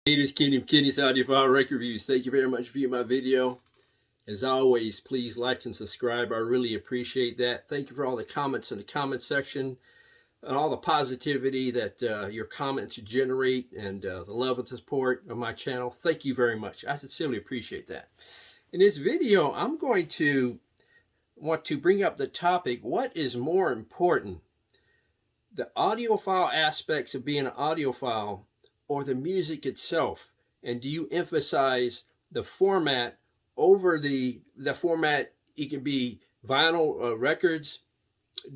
Hey, this is Kenny from Kenny's Audiophile Record Reviews. Thank you very much for viewing my video. As always, please like and subscribe. I really appreciate that. Thank you for all the comments in the comment section and all the positivity that your comments generate and the love and support of my channel. Thank you very much. I sincerely appreciate that. In this video, I'm going to want to bring up the topic, what is more important, the audiophile aspects of being an audiophile or the music itself? And do you emphasize the format over the format? It can be vinyl records,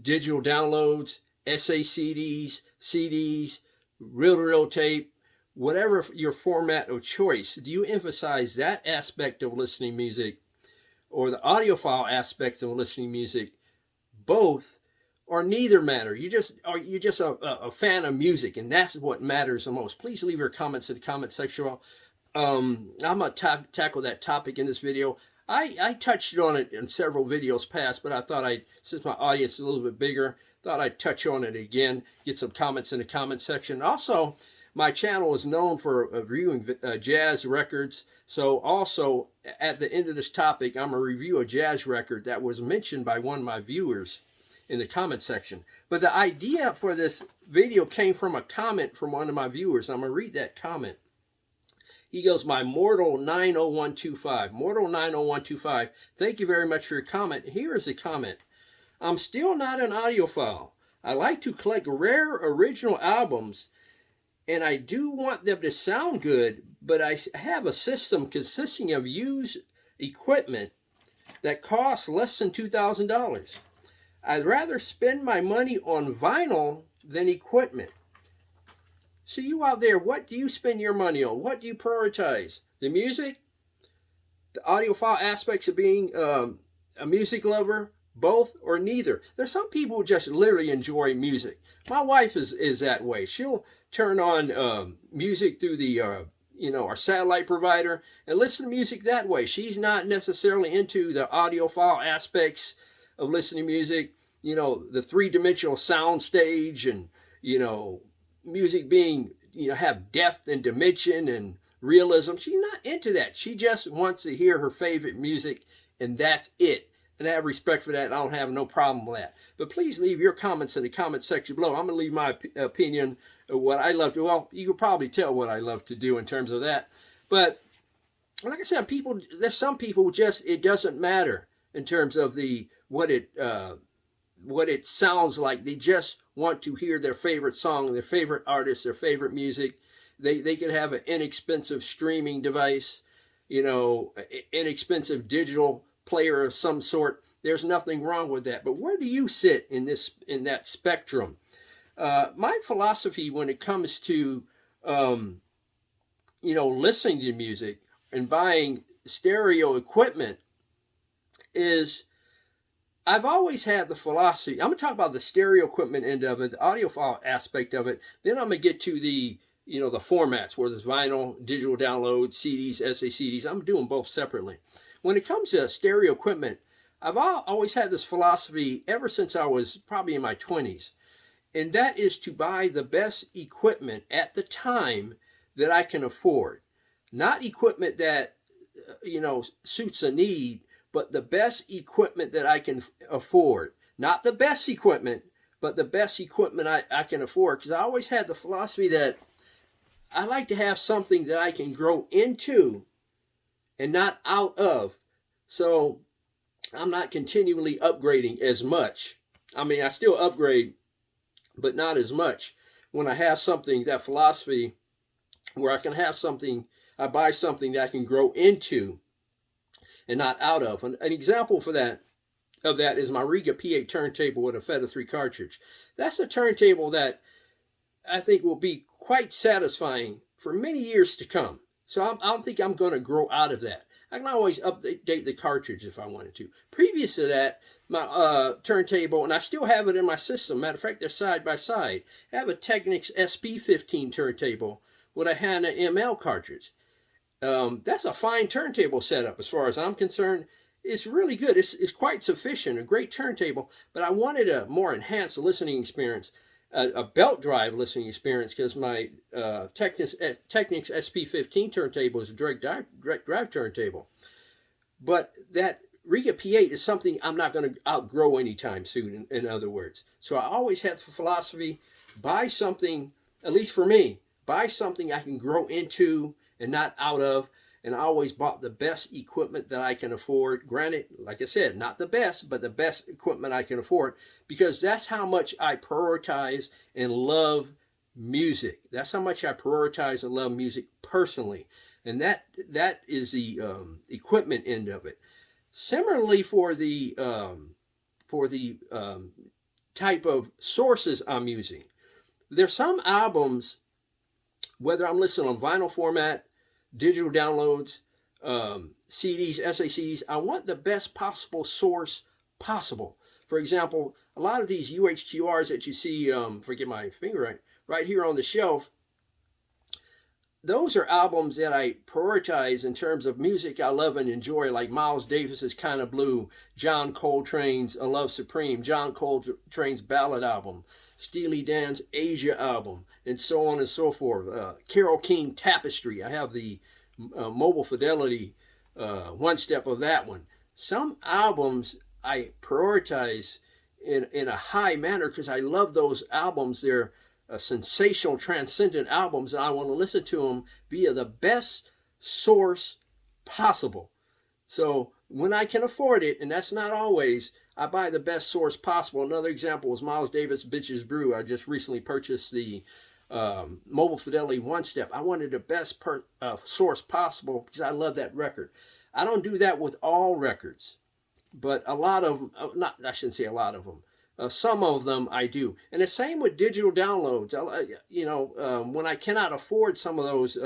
digital downloads, SACDs, CDs, reel-to-reel tape, whatever your format of choice. Do you emphasize that aspect of listening music or the audiophile aspects of listening music? Both or neither matter? You're just a fan of music, and that's what matters the most. Please leave your comments in the comment section. I'm going to tackle that topic in this video. I touched on it in several videos past, but I thought since my audience is a little bit bigger, thought I'd touch on it again, get some comments in the comment section. Also, my channel is known for reviewing jazz records. So also, at the end of this topic, I'm going to review a jazz record that was mentioned by one of my viewers in the comment section. But the idea for this video came from a comment from one of my viewers. I'm going to read that comment. He goes, my Mortal 90125. Mortal 90125. Thank you very much for your comment. Here is the comment. I'm still not an audiophile. I like to collect rare original albums, and I do want them to sound good, but I have a system consisting of used equipment that costs less than $2,000. I'd rather spend my money on vinyl than equipment. So you out there, what do you spend your money on? What do you prioritize? The music? The audiophile aspects of being a music lover? Both or neither? There's some people who just literally enjoy music. My wife is that way. She'll turn on music through the our satellite provider and listen to music that way. She's not necessarily into the audiophile aspects of listening to music, the three-dimensional sound stage, and music being have depth and dimension and realism. She's not into that. She just wants to hear her favorite music, and that's it. And I have respect for that. I don't have no problem with that. But please leave your comments in the comment section below. I'm going to leave my opinion of what I love to. Well, you can probably tell what I love to do in terms of that. But like I said, there's some people just, it doesn't matter in terms of what it sounds like. They just want to hear their favorite song, their favorite artist, their favorite music. They could have an inexpensive streaming device, inexpensive digital player of some sort. There's nothing wrong with that. But where do you sit in that spectrum? My philosophy when it comes to listening to music and buying stereo equipment is, I've always had the philosophy. I'm going to talk about the stereo equipment end of it, the audiophile aspect of it. Then I'm going to get to the the formats, where there's vinyl, digital downloads, CDs, SACDs. I'm doing both separately. When it comes to stereo equipment, I've always had this philosophy ever since I was probably in my 20s. And that is to buy the best equipment at the time that I can afford. Not equipment that, suits a need, but the best equipment that I can afford. Not the best equipment, but the best equipment I can afford. Because I always had the philosophy that I like to have something that I can grow into and not out of. So I'm not continually upgrading as much. I mean, I still upgrade, but not as much. When I have something, that philosophy where I can have something, I buy something that I can grow into and not out of. An example of that is my Rega P8 turntable with a Apheta 3 cartridge. That's a turntable that I think will be quite satisfying for many years to come. So I don't think I'm going to grow out of that. I can always update the cartridge if I wanted to. Previous to that, my turntable, and I still have it in my system. Matter of fact, they're side by side. I have a Technics SP-15 turntable with a Hana ML cartridge. That's a fine turntable setup as far as I'm concerned. It's really good. It's quite sufficient, a great turntable, but I wanted a more enhanced listening experience. a belt drive listening experience, because my Technics SP-15 turntable is a direct drive turntable. But that Rega P8 is something I'm not going to outgrow anytime soon, in other words. So I always had the philosophy, buy something, at least for me, buy something I can grow into and not out of. And I always bought the best equipment that I can afford. Granted, like I said, not the best, but the best equipment I can afford, because that's how much I prioritize and love music. That's how much I prioritize and love music personally. And that is the equipment end of it. Similarly, for the type of sources I'm using, there's some albums, whether I'm listening on vinyl format, digital downloads, CDs, SACDs, I want the best possible source possible. For example, a lot of these UHQRs that you see, forget my finger right here on the shelf, those are albums that I prioritize in terms of music I love and enjoy, like Miles Davis's Kind of Blue, John Coltrane's A Love Supreme, John Coltrane's Ballad album, Steely Dan's Asia album, and so on and so forth. Carole King Tapestry. I have the mobile fidelity one step of that one. Some albums I prioritize in a high manner because I love those albums. They're sensational, transcendent albums, and I want to listen to them via the best source possible. So when I can afford it, and that's not always, I buy the best source possible. Another example was Miles Davis' Bitches Brew. I just recently purchased the mobile fidelity one step. I wanted the best source possible because I love that record. I don't do that with all records, but a lot of them, I shouldn't say a lot of them, some of them I do. And the same with digital downloads. When I cannot afford some of those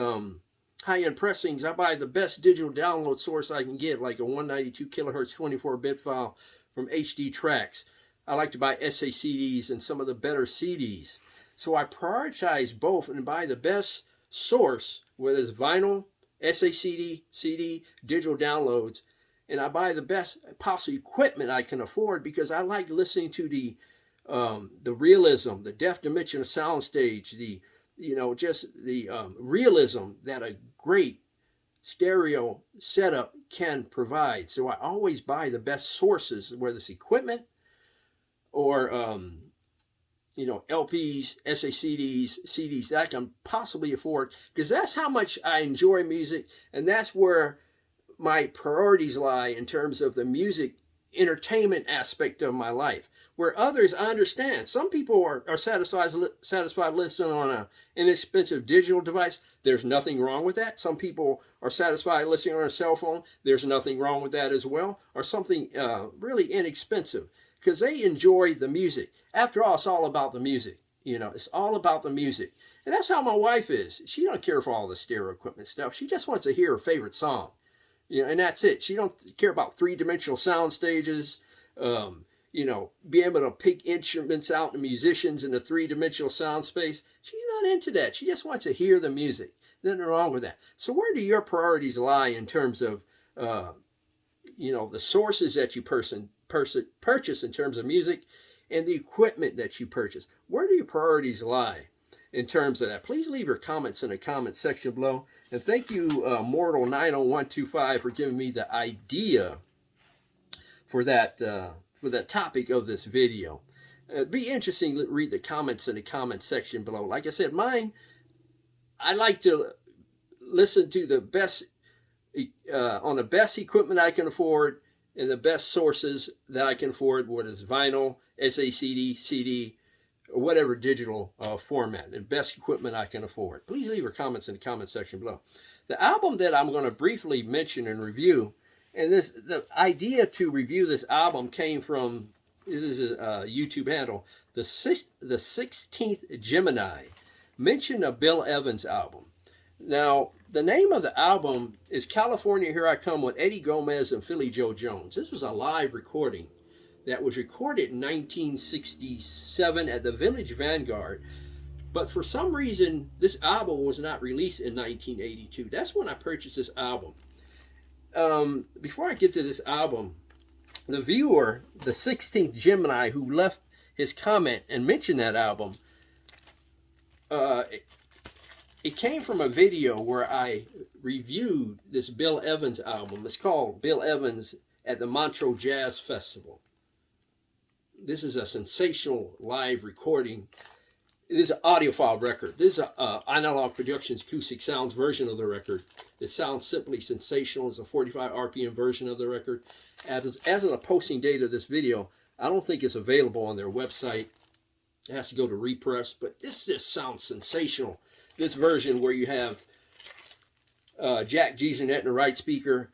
high-end pressings, I buy the best digital download source I can get, like a 192 kilohertz 24-bit file from HD Tracks. I like to buy SACDs and some of the better CDs. So I prioritize both and buy the best source, whether it's vinyl, SACD, CD, digital downloads, and I buy the best possible equipment I can afford because I like listening to the realism, the depth dimension of soundstage, the realism that a great stereo setup can provide. So I always buy the best sources, whether it's equipment or LPs, SACDs, CDs that I can possibly afford, because that's how much I enjoy music, and that's where my priorities lie in terms of the music entertainment aspect of my life. Where others, I understand, some people are satisfied listening on an inexpensive digital device. There's nothing wrong with that. Some people are satisfied listening on a cell phone. There's nothing wrong with that as well. Or something really inexpensive, because they enjoy the music. After all, it's all about the music. It's all about the music. And that's how my wife is. She don't care for all the stereo equipment stuff. She just wants to hear her favorite song. And that's it. She don't care about three-dimensional sound stages, be able to pick instruments out and musicians in a three-dimensional sound space. She's not into that. She just wants to hear the music. Nothing wrong with that. So where do your priorities lie in terms of, the sources that you purchase in terms of music and the equipment that you purchase? Where do your priorities lie in terms of that? Please leave your comments in the comment section below. And thank you, Mortal90125, for giving me the idea for that topic of this video. It'd be interesting to read the comments in the comment section below. Like I said, I like to listen to the best on the best equipment I can afford and the best sources that I can afford, whether it's vinyl, SACD, CD, or whatever digital format, and best equipment I can afford. Please leave your comments in the comment section below. The album that I'm going to briefly mention and review, and the idea to review this album came from, this is a YouTube handle, the 16th Gemini, mentioned a Bill Evans album. Now, the name of the album is California Here I Come with Eddie Gomez and Philly Joe Jones. This was a live recording that was recorded in 1967 at the Village Vanguard. But for some reason, this album was not released in 1982. That's when I purchased this album. Before I get to this album, the viewer, the 16th Gemini, who left his comment and mentioned that album, it came from a video where I reviewed this Bill Evans album. It's called Bill Evans at the Montreux Jazz Festival. This is a sensational live recording. This is an audiophile record. This is a Analog Productions Acoustic Sounds version of the record. It sounds simply sensational. It's a 45 RPM version of the record. As of the posting date of this video, I don't think it's available on their website. It has to go to repress, but this just sounds sensational. This version where you have Jack Jeanette in the right speaker,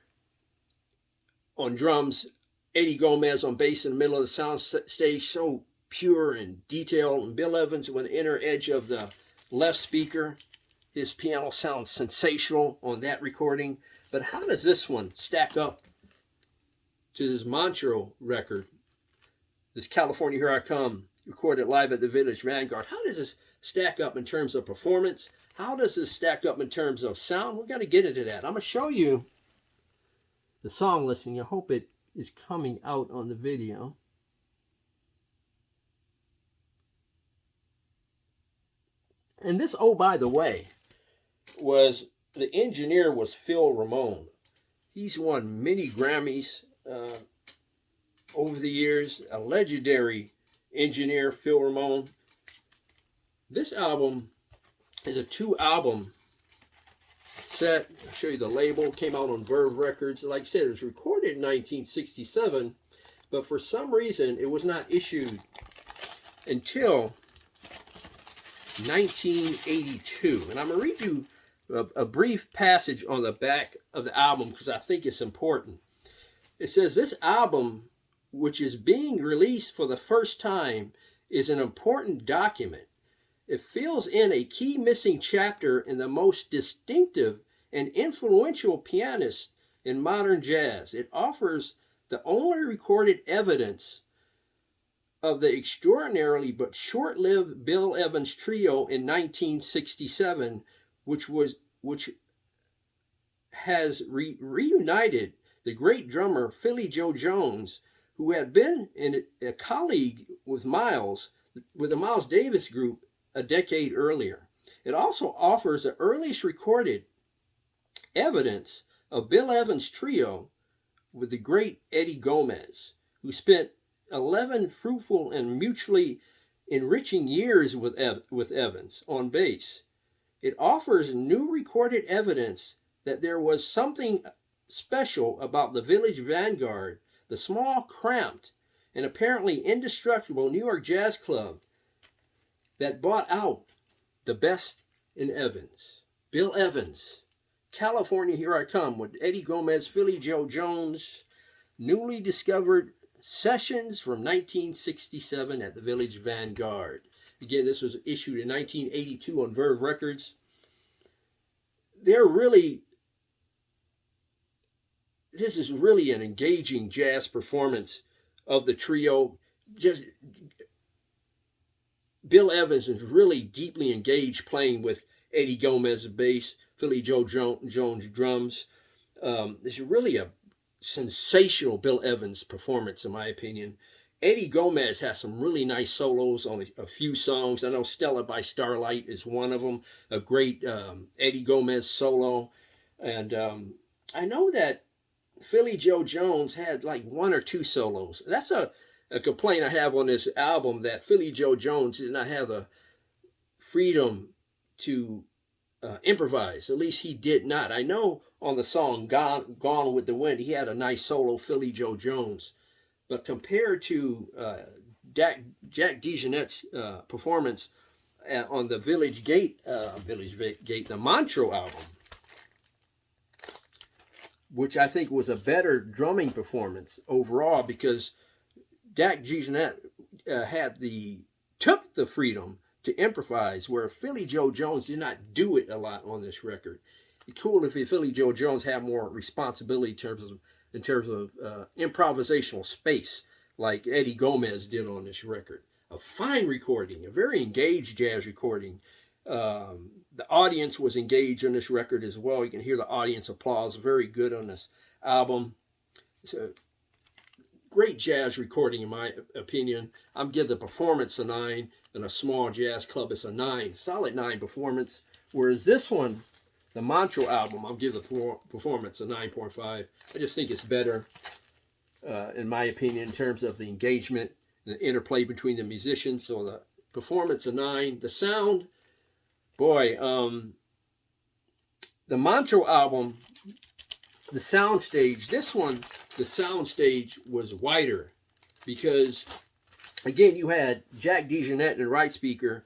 on drums, Eddie Gomez on bass in the middle of the sound stage, so pure and detailed, and Bill Evans on the inner edge of the left speaker. His piano sounds sensational on that recording. But how does this one stack up to this Montreux record, this California Here I Come, recorded live at the Village Vanguard? How does this stack up in terms of performance? How does this stack up in terms of sound? We're going to get into that. I'm going to show you the song listing. I hope it is coming out on the video. And this, oh, by the way, the engineer was Phil Ramone. He's won many Grammys over the years. A legendary engineer, Phil Ramone. This album is a 2-album set. I'll show you the label. It came out on Verve Records. Like I said, it was recorded in 1967, but for some reason it was not issued until 1982. And I'm going to read you a brief passage on the back of the album because I think it's important. It says, "This album, which is being released for the first time, is an important document. It fills in a key missing chapter in the most distinctive and influential pianist in modern jazz. It offers the only recorded evidence of the extraordinarily but short-lived Bill Evans trio in 1967, which has reunited the great drummer Philly Joe Jones, who had been a colleague with Miles, with the Miles Davis group a decade earlier. It also offers the earliest recorded evidence of Bill Evans' trio with the great Eddie Gomez, who spent 11 fruitful and mutually enriching years with Evans on bass. It offers new recorded evidence that there was something special about the Village Vanguard, the small, cramped, and apparently indestructible New York jazz club that brought out the best in Evans. Bill Evans, California Here I Come, with Eddie Gomez, Philly Joe Jones, newly discovered sessions from 1967 at the Village Vanguard. Again, this was issued in 1982 on Verve Records. This is really an engaging jazz performance of the trio. Bill Evans is really deeply engaged playing with Eddie Gomez bass, Philly Joe Jones drums. It's really a sensational Bill Evans performance, in my opinion. Eddie Gomez has some really nice solos on a few songs. I know Stella by Starlight is one of them, a great Eddie Gomez solo. And I know that Philly Joe Jones had like 1 or 2 solos. That's a complaint I have on this album, that Philly Joe Jones did not have the freedom to improvise. At least he did not. I know on the song Gone with the Wind, he had a nice solo, Philly Joe Jones. But compared to Jack DeJohnette's performance on the the Montreux album, which I think was a better drumming performance overall, because Jack DeJohnette took the freedom to improvise, where Philly Joe Jones did not do it a lot on this record. It's cool if Philly Joe Jones had more responsibility in terms of improvisational space, like Eddie Gomez did on this record. A fine recording, a very engaged jazz recording. The audience was engaged on this record as well. You can hear the audience applause. Very good on this album. It's a great jazz recording in my opinion. I'm giving the performance a 9, and a small jazz club is a 9, solid 9 performance. Whereas this one, the Montreux album, I'll give the performance a 9.5. I just think it's better, in my opinion, in terms of the engagement and the interplay between the musicians. So the performance a 9. The sound, boy, the Montreux album, the soundstage, this one, the soundstage was wider because, again, you had Jack DeJohnette in the right speaker,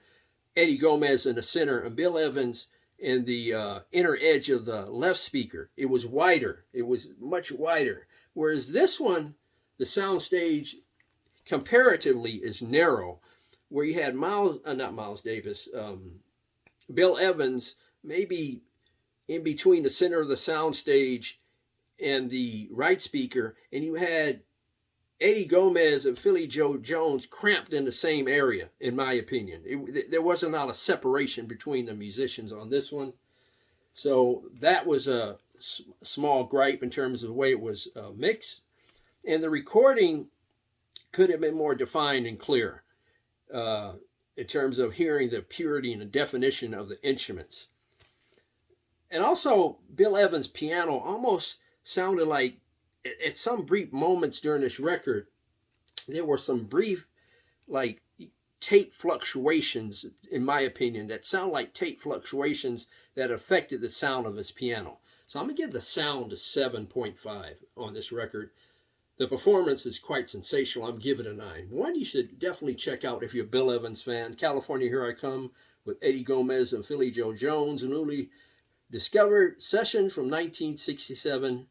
Eddie Gomez in the center, and Bill Evans in the inner edge of the left speaker. It was wider. It was much wider. Whereas this one, the soundstage comparatively is narrow, where you had Bill Evans maybe in between the center of the soundstage and the right speaker, and you had Eddie Gomez and Philly Joe Jones cramped in the same area, in my opinion. There wasn't a lot of separation between the musicians on this one. So that was a small gripe in terms of the way it was mixed. And the recording could have been more defined and clear in terms of hearing the purity and the definition of the instruments. And also, Bill Evans' piano almost sounded like, at some brief moments during this record, there were some brief, like, tape fluctuations, in my opinion, that sound like tape fluctuations that affected the sound of his piano. So I'm going to give the sound a 7.5 on this record. The performance is quite sensational. I'm giving it a 9. One you should definitely check out if you're a Bill Evans fan. California Here I Come with Eddie Gomez and Philly Joe Jones, a newly discovered session from 1967,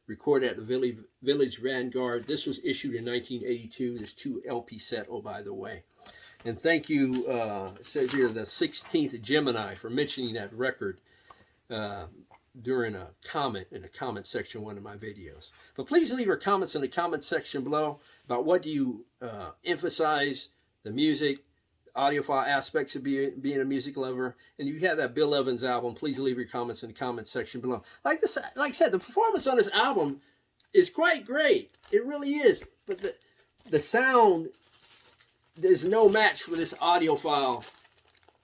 recorded at the Village Vanguard. This was issued in 1982. There's 2 LP set, oh, by the way. And thank you, it says here, the 16th Gemini, for mentioning that record during a comment in the comment section of one of my videos. But please leave your comments in the comment section below about what do you emphasize, the music, audiophile aspects of being a music lover. And if you have that Bill Evans album, please leave your comments in the comment section below. Like I said, the performance on this album is quite great. It really is. But the sound, there's no match for this audiophile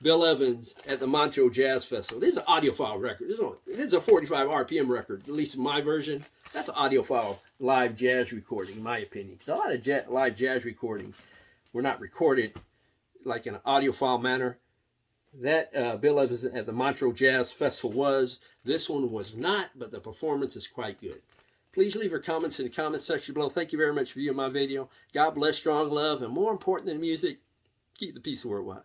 Bill Evans at the Montreux Jazz Festival. This is an audiophile record. This is a 45 RPM record, at least in my version. That's an audiophile live jazz recording, in my opinion. A lot of live jazz recordings were not recorded like in an audiophile manner. That Bill Evans at the Montreux Jazz Festival was. This one was not, but the performance is quite good. Please leave your comments in the comment section below. Thank you very much for viewing my video. God bless, strong love, and more important than music, keep the peace worldwide.